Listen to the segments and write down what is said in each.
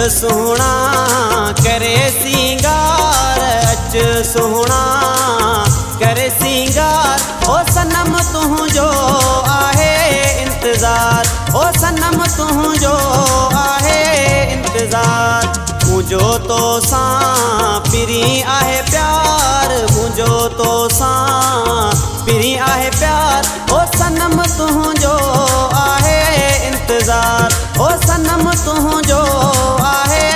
सोहणा करे सिंगार, अच सोहणा करे सिंगार। ओ सनम तुझो आहे इंतजार, ओ सनम तुझो आहे इंतजार। मुझो तो सां पिरी आहे प्यार, मुझो तो सां पिरी आहे प्यार। ओ सनम तुझो आहे इंतजार, ओ सनम तुझो आहे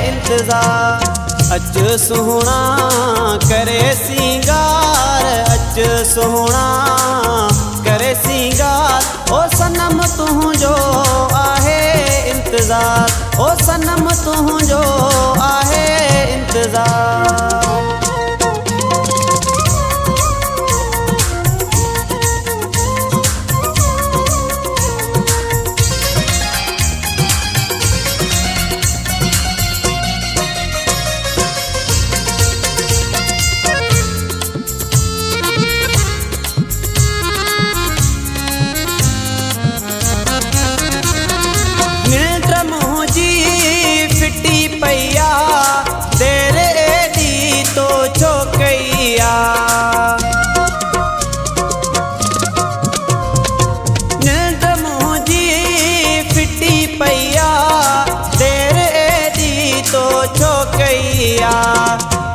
इंतजार। अच सोहणा करे सिंगार, अच सोहणा करे सिंगार। ओ सनम तुझो आहे इंतजार, ओ सनम तुझो आहे इंतजार।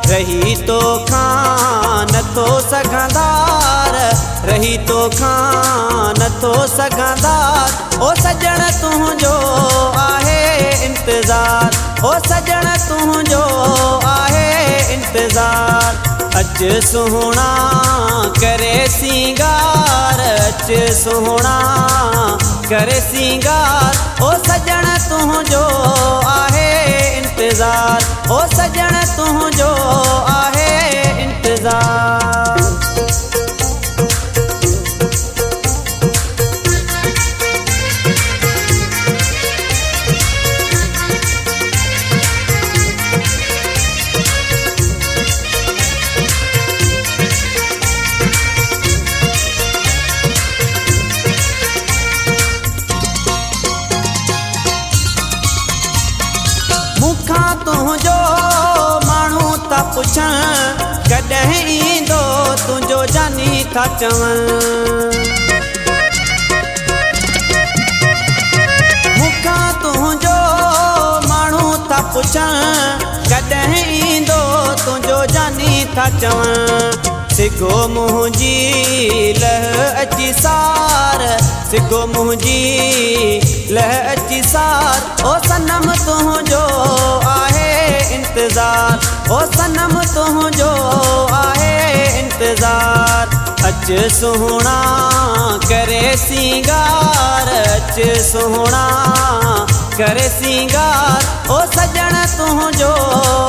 रही तो खान तो सघंदार, रही तो खान तो सघंदार। ओ सजण तुझो आहे इंतजार, ओ सजण तुझो आहे इंतजार। अच सोहणा करे सिंगार, अच सोहणा करे सिंगार। ओ सजण तुझो आहे इंतजार, ओ सजण तुझो आहे इंतजार। मुखा तुझो माण्हू था पुछन, कॾहिं ईंदो तुझो जानी था चवनि। मुखा तुझो माण्हू था पुछन, कॾहिं ईंदो तुझो जानी था चवनि। सिगो मुंहिंजी लह अची सार, सिगो मुंहिंजी लह अची सार। ओ सनम तुझो आहे इंतजार, ओ सनम तुझो आहे इंतजार। अच सोहणा करे सिंगार, अच सोहणा करे सिंगार। ओ सजण तुझो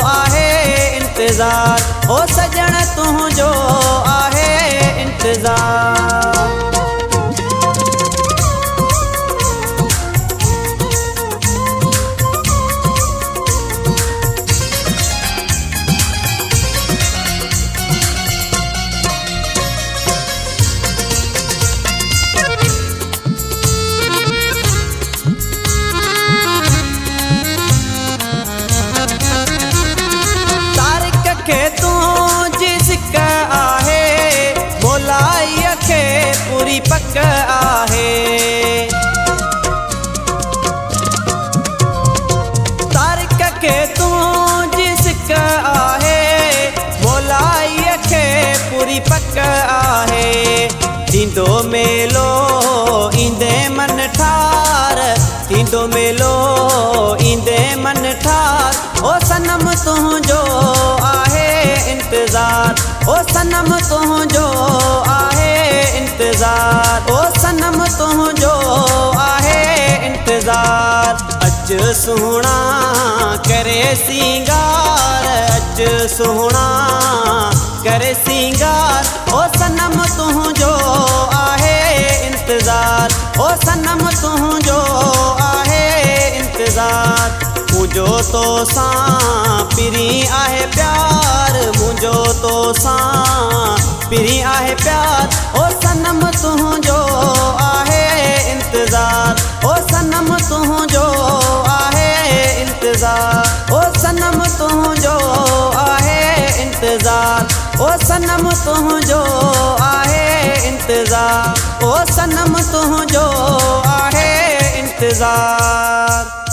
आहे इंतजार, ओ सजण तुझो आहे इंतजार। पूरी पक आहे तारिक के तुझी सिक आहे, भोलाई खे पूरी पक आहे। थींदो मेलो ईंदे मन ठार, थींदो मेलो ईंदे मन ठार। ओ सनम तुझो आहे इंतजार, ओ सनम तुझो आहे इंतजार, ओ सनम तुझो आहे इंतजार। अच सोहणा करे सिंगार, अच सोहणा करे सिंगार। ओ सनम तुझो आहे इंतजार, ओ सनम तुझो आहे इंतजार। मुझो तो सां पिरी आहे प्यार, मुझो तो सां पिरी आहे प्यार। ओ सनम तुझो आहे इंतजार, ओ सनम तुझो आहे इंतजार। इंतज़ार, ओ सनम तुंहिंजो आहे इंतज़ार, ओ सनम तुंहिंजो आहे इंतज़ार।